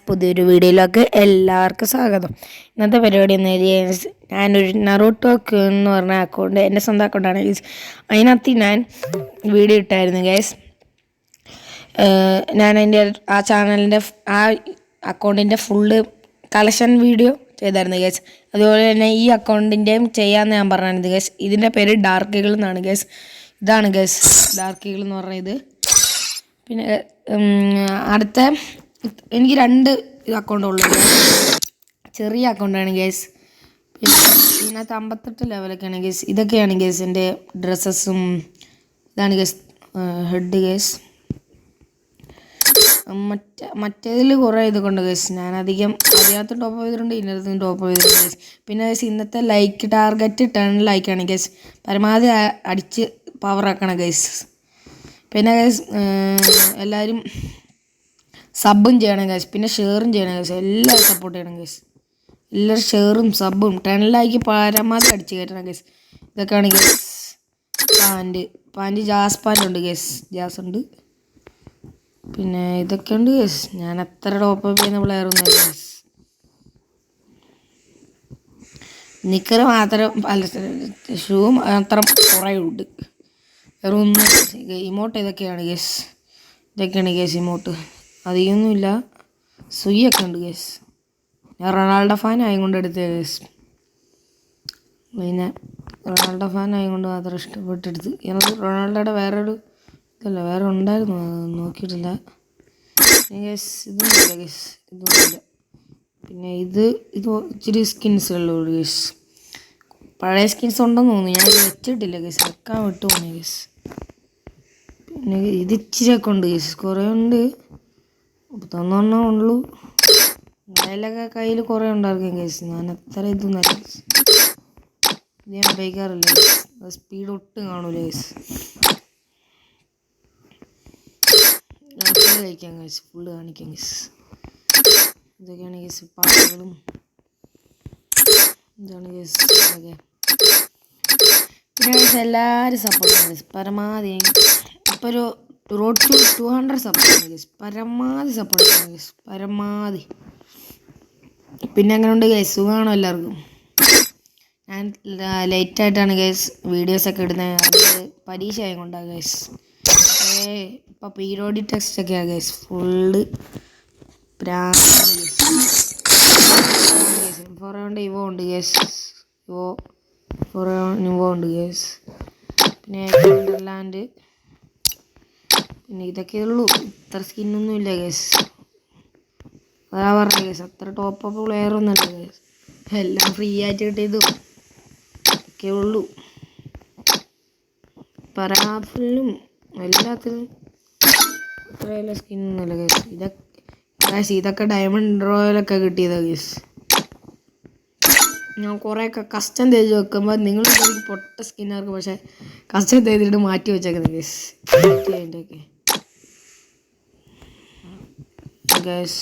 പുതിയൊരു വീഡിയോയിലേക്ക് എല്ലാവർക്കും സ്വാഗതം. ഇന്നത്തെ പരിപാടി ഞാനൊരു നറൂട്ടോക്ക് എന്ന് പറഞ്ഞ അക്കൗണ്ട്, എൻ്റെ സ്വന്തം അക്കൗണ്ടാണ് ഗൈസ്. അതിനകത്ത് ഞാൻ വീഡിയോ ഇട്ടായിരുന്നു ഗൈസ്. ഞാൻ എൻ്റെ ആ ചാനലിൻ്റെ ആ അക്കൗണ്ടിൻ്റെ ഫുള്ള് കളക്ഷൻ വീഡിയോ ചെയ്തായിരുന്നു ഗൈസ്. അതുപോലെ തന്നെ ഈ അക്കൗണ്ടിൻ്റെയും ചെയ്യാമെന്ന് ഞാൻ പറഞ്ഞിരുന്നു ഗൈസ്. ഇതിൻ്റെ പേര് ഡാർക്ക് ഈഗിൾ എന്നാണ് ഗൈസ്. ഇതാണ് ഗൈസ് ഡാർക്ക് ഈഗിൾ എന്ന് പറഞ്ഞത്. പിന്നെ അടുത്ത എനിക്ക് 2 അക്കൗണ്ടുള്ളത്. ചെറിയ അക്കൗണ്ടാണ് ഗേസ്. പിന്നെ ഇതിനകത്ത് 58 ലെവലൊക്കെയാണ് ഗേസ്. ഇതൊക്കെയാണ് ഗേസ് എൻ്റെ ഡ്രസ്സസും. ഇതാണ് ഗേസ് ഹെഡ് ഗേസ്. മറ്റേതിൽ കുറേ ഇതൊക്കെ ഉണ്ട് ഗേസ്. ഞാൻ അധികം അതിനകത്ത് ടോപ്പ് ചെയ്തിട്ടുണ്ട്, ഇതിനകത്ത് ടോപ്പ് ചെയ്തിട്ടുണ്ട് ഗേസ്. പിന്നെ ഗേസ് ഇന്നത്തെ ലൈക്ക് ടാർഗറ്റ് 10 ലൈക്കാണ് ഗേസ്. പരമാവധി അടിച്ച് പവറാക്കണം ഗേസ്. പിന്നെ ഗേസ് എല്ലാവരും സബും ചെയ്യണം ഗൈസ്. പിന്നെ ഷെയറും ചെയ്യണം ഗൈസ്. എല്ലാവരും സപ്പോർട്ട് ചെയ്യണം ഗൈസ്. എല്ലാവരും ഷെയറും സബും 10 ലൈക്ക് പരമാവധി അടിച്ച് കയറ്റണം ഗൈസ്. ഇതൊക്കെയാണ് ഗൈസ് പാൻറ് ജാസ് പാൻറ് ഉണ്ട് ഗൈസ്. ജാസ് ഉണ്ട്. പിന്നെ ഇതൊക്കെ ഉണ്ട് ഗൈസ്. ഞാൻ അത്ര ടോപ്പ് ചെയ്യുന്ന പ്ലെയറൊന്നും ഗൈസ്. നിക്കറ് മാത്രം ഷൂ മാത്രം കുറേ ഉണ്ട്. വേറെ ഒന്നും. ഇമോട്ട് ഇതൊക്കെയാണ് ഗൈസ്. ഇതൊക്കെയാണ് ഗൈസ് ഇമോട്ട്. അധികമൊന്നുമില്ല. സുയ്യൊക്കെ ഉണ്ട് ഗേസ്. ഞാൻ റൊണാൾഡോ ഫാൻ ആയതുകൊണ്ട് എടുത്തത് ഗേസ്. പിന്നെ റൊണാൾഡോ ഫാൻ ആയതുകൊണ്ട് മാത്രം ഇഷ്ടപ്പെട്ടെടുത്ത്. എനിക്ക് റൊണാൾഡോയുടെ വേറെ ഉണ്ടായിരുന്നു, നോക്കിയിട്ടില്ല ഗേസ്. ഇതൊന്നുമില്ല ഗേസ്, ഇതൊന്നുമില്ല. പിന്നെ ഇത് ഇച്ചിരി സ്കിൻസുള്ളൂ ഗേസ്. പഴയ സ്കിൻസ് ഉണ്ടെന്ന് തോന്നുന്നു, ഞാൻ വെച്ചിട്ടില്ല ഗേസ്. വെക്കാൻ വിട്ടു പോണേ ഗേസ്. പിന്നെ ഇത് ഇച്ചിരിയൊക്കെ ഉണ്ട് ഗേസ്, കുറേ ഉണ്ട്. 31 ഉള്ളൂ. അതിലൊക്കെ കയ്യിൽ കുറേ ഉണ്ടായിരിക്കും ഗേസ്. ഞാൻ അത്ര ഇതൊന്നും ഗേസ്. ഇത് ഞാൻ ഉപയോഗിക്കാറില്ല ഗേസ്. സ്പീഡ് ഒട്ടും കാണൂല ഗേസ്. ഫുള്ള് കഴിക്കാം ഗേസ്, ഫുള്ള് കാണിക്കാം ഗേസ്. ഇതൊക്കെയാണ് ഗേസ് പാട്ടുകളും. ഇതാണ് ഗേസ് ഇതൊക്കെ. പിന്നെ ഗേസ് എല്ലാവരും സപ്പോർട്ട് ചെയ്യണം ഗേസ്. പരമാവധി ഇപ്പോൾ ഒരു റോഡ് ടു 200 സപ്പോർട്ട് ചെയ്യണം ഗേസ്. പരമാവധി സപ്പോർട്ട് ചെയ്യണം ഗേസ്, പരമാവധി. പിന്നെ അങ്ങനെ ഉണ്ട് ഗേസ്, സുഖമാണോ എല്ലാവർക്കും? ഞാൻ ലേറ്റായിട്ടാണ് ഗേസ് വീഡിയോസൊക്കെ ഇടുന്നത്. അത് പരീക്ഷ ആയതുകൊണ്ടാണ് ഗേസ്. ഇപ്പോൾ പീരിയോഡിക് ടെക്സ്റ്റ് ഒക്കെയാണ് ഗേസ്. ഫുള്ള് പ്രാന്താണ് ഗേസ്. ഫോറോണ്ട് ഇവോ ഉണ്ട് ഗേസ്. ഇവോ ഉണ്ട് ഗേസ്. പിന്നെ വണ്ടർലാൻഡ്. പിന്നെ ഇതൊക്കെ ഉള്ളൂ. ഇത്ര സ്കിന്നൊന്നും ഇല്ല ഗേസ്. അതാ പറഞ്ഞ ഗേസ്, അത്ര ടോപ്പ് അപ്പ് പ്ലെയറൊന്നുമല്ല ഗേസ്. എല്ലാം ഫ്രീ ആയിട്ട് കിട്ടിയതും ഒക്കെ ഉള്ളൂ. പരാഫിലും എല്ലാത്തിനും അത്രയല്ല സ്കിന്നൊന്നുമല്ല ഗേസ്. ഇതൊക്കെ ഡയമണ്ട് റോയലൊക്കെ കിട്ടിയതാണ് ഗേസ്. ഞാൻ കുറേയൊക്കെ കസ്റ്റം തേച്ച് വെക്കുമ്പോൾ നിങ്ങൾ പൊട്ട സ്കിന്നാർക്ക്, പക്ഷേ കസ്റ്റം തേച്ചിട്ട് മാറ്റി വെച്ചേക്കുന്നത് ഗേസ്. അതിൻ്റെയൊക്കെ ഗേസ്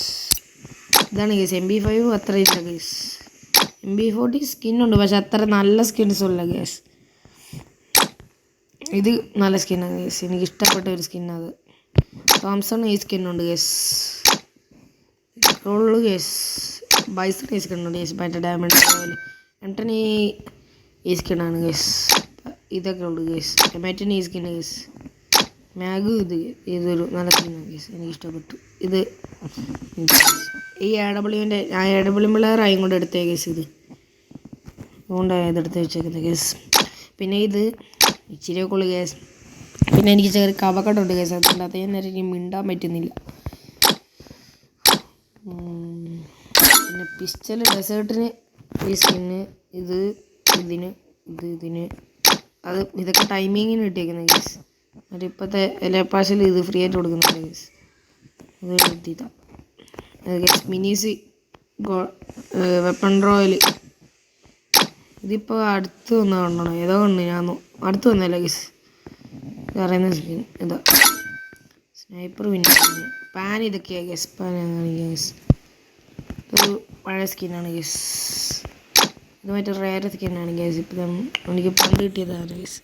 ഇതാണ് ഗേസ്. MP5 അത്ര ഇല്ല ഗേസ്. MP40 സ്കിന്നുണ്ട്, പക്ഷെ അത്ര നല്ല സ്കിൻസുള്ള ഗേസ്. ഇത് നല്ല സ്കിന്നാണ് ഗേസ്. എനിക്ക് ഇഷ്ടപ്പെട്ട ഒരു സ്കിന്നത്. തോംസൺ ഈ സ്കിന്നുണ്ട് ഗേസ്. ഉള്ളു ഗേസ്. ബൈസൺ ഈ സ്കിന്നുണ്ട് ഗേസ്. മറ്റേ ഡയമണ്ട് എംടൺ ഈ സ്കിന്നാണ് ഗേസ്. ഇതൊക്കെ ഉള്ളു ഗേസ്. എമേറ്റൻ ഈ സ്കിന്ന് ഗേസ്. മാഗ് ഇതൊരു നല്ല സ്കിന്നാണ് ഗേസ്. എനിക്ക് ഇഷ്ടപ്പെട്ടു. ഇത് ഈ AW പ്ലെയർ ആയും കൊണ്ട് എടുത്തേ ഗേസ്. ഇത് അതുകൊണ്ടാണ് ഇതെടുത്ത് വെച്ചേക്കുന്നത് ഗേസ്. പിന്നെ ഇത് ഇച്ചിരിയൊക്കെ ഉള്ളു ഗേസ്. പിന്നെ എനിക്ക് ചെറിയ കവക്കട്ടുണ്ട് ഗേസ്. അതുകൊണ്ട് അതേ നേരം എനിക്ക് മിണ്ടാൻ പറ്റുന്നില്ല. പിന്നെ പിസ്റ്റൽ ഡെസേർട്ടിന് ഈ സ്കിന്ന്, ഇതിന് ഇതൊക്കെ ടൈമിങ്ങിന് കിട്ടിയേക്കുന്നത് ഗേസ്. മറ്റേ ഇപ്പോഴത്തെ എല്ലാ പാഴ്സലും ഇത് ഫ്രീ ആയിട്ട് കൊടുക്കുന്നുണ്ട് ഗേസ്. അത് കിട്ടിയതാണ് ഗേസ്. മിനീസ് weapon royal. ഇതിപ്പോൾ അടുത്ത് വന്ന് കാണണം. ഏതോ ഉണ്ട്, ഞാൻ അടുത്ത് വന്നല്ല ഗേസ്. പറയുന്ന സ്കിൻ ഇതാ സ്നൈപ്പർ. പിന്നെ പാൻ ഇതൊക്കെയാണ് ഗേസ്. പാനാണ് ഗേസ്. ഇതൊരു പഴയ സ്കിന്നാണ് ഗേസ്. ഇത് മറ്റേ റയർ സ്കിന്നാണ് ഗേസ്. ഇപ്പം എനിക്ക് പണ്ട് കിട്ടിയതാണ് ഗേസ്.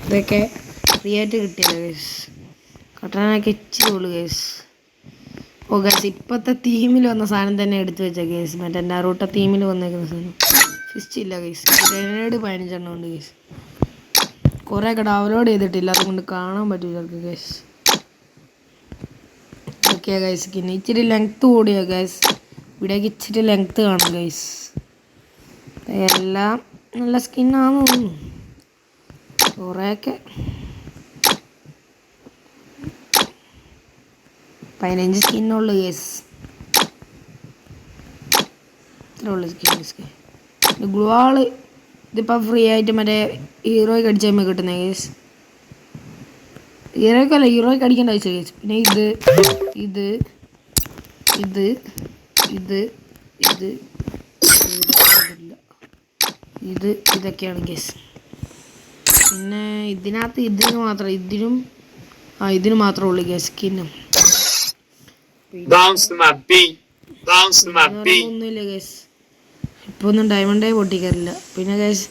ഇതൊക്കെ ഫ്രീ ആയിട്ട് കിട്ടിയതാണ് ഗേസ്. കട്ടനൊക്കെ ഇച്ചിരി ഉള്ളു കേസ്. ഓ ഗൈസ് ഇപ്പോഴത്തെ തീമിൽ വന്ന സാധനം തന്നെ എടുത്തു വെച്ച കേസ്. മറ്റേ നറൂട്ടോ തീമിൽ വന്നേക്കുന്ന സാധനം ഫിസ്റ്റ് ഇല്ല കേസ്. ഗ്രനേഡ് 15 ഉണ്ട് കേസ്. കുറേയൊക്കെ ഡൗൺലോഡ് ചെയ്തിട്ടില്ല, അതുകൊണ്ട് കാണാൻ പറ്റില്ല കേസ്. ഓക്കെ ഗൈസ്, പിന്നെ ഇച്ചിരി ലെങ്ത്ത് കൂടിയാ ഗൈസ്. ഇവിടേക്ക് ഇച്ചിരി ലെങ്ത്ത് കാണും ഗൈസ്. എല്ലാം നല്ല സ്കിന്നാണെന്ന് തോന്നുന്നു. കുറേയൊക്കെ 15 സ്കിന്നുള്ളു കേസ്. ഇത്ര ഉള്ളു സ്കിൻ. ഗ്ലുവാള് ഇതിപ്പോൾ ഫ്രീ ആയിട്ട് മറ്റേ ഹീറോയ്ക്ക് അടിച്ച് കഴിയുമ്പോൾ കിട്ടുന്നത് കേസ്. ഹീറോയ്ക്ക് അടിക്കേണ്ട ആവശ്യം കേസ്. പിന്നെ ഇതൊക്കെയാണ് കേസ്. പിന്നെ ഇതിനകത്ത് ഇതിന് മാത്രമേ ഉള്ളൂ കേസ് സ്കിന്നും. ഒന്നുമില്ല കേസ്. ഇപ്പോൾ ഒന്നും ഡയമണ്ടേ പൊട്ടിക്കാറില്ല. പിന്നെ കേസ്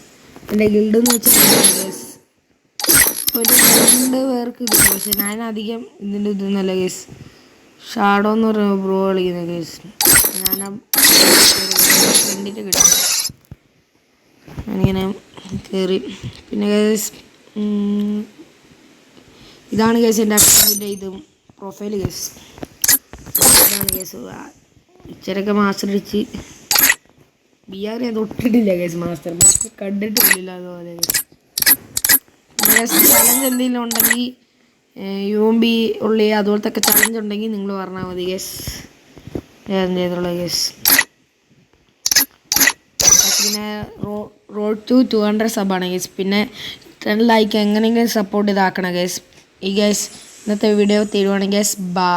എൻ്റെ ഗിൽഡെന്ന് വെച്ചാൽ കേസ് ഒരു 2 പേർക്ക് ഇത്. പക്ഷേ ഞാൻ അധികം ഇതിൻ്റെ ഇതൊന്നുമല്ല കേസ്. ഷാഡോ എന്ന് പറയുന്ന ബ്രോ കളിക്കുന്ന കേസ്. ഞാൻ ഫ്രണ്ടിട്ട് കിട്ടും. ഞാനിങ്ങനെ കയറി. പിന്നെ കേസ് ഇതാണ് കേസ് എൻ്റെ അക്കൗണ്ടിൻ്റെ ഇതും പ്രൊഫൈൽ കേസ്. ഇതാണ് കേസ്. ഇച്ചിരൊക്കെ മാസ്റ്റർ അടിച്ച് BR ഞാൻ തൊട്ടിട്ടില്ല കേസ്. മാസ്റ്റർ കണ്ടിട്ടില്ല അതുപോലെ. ചലഞ്ച് എന്തെങ്കിലും ഉണ്ടെങ്കിൽ UMB ഉള്ളി അതുപോലത്തെ ഒക്കെ ചലഞ്ച് ഉണ്ടെങ്കിൽ നിങ്ങൾ പറഞ്ഞാൽ മതി കേസ്. ഞാൻ ചെയ്തുള്ള കേസ്. പിന്നെ റോഡ് ടു 200 സബാണ് കേസ്. പിന്നെ 10 ലൈക്ക് എങ്ങനെയെങ്കിലും സപ്പോർട്ട് ചെയ്താക്കണം കേസ്. ഈ കേസ് ഇന്നത്തെ വീഡിയോ തീരുവാണെങ്കിൽ കേസ്. ബൈ.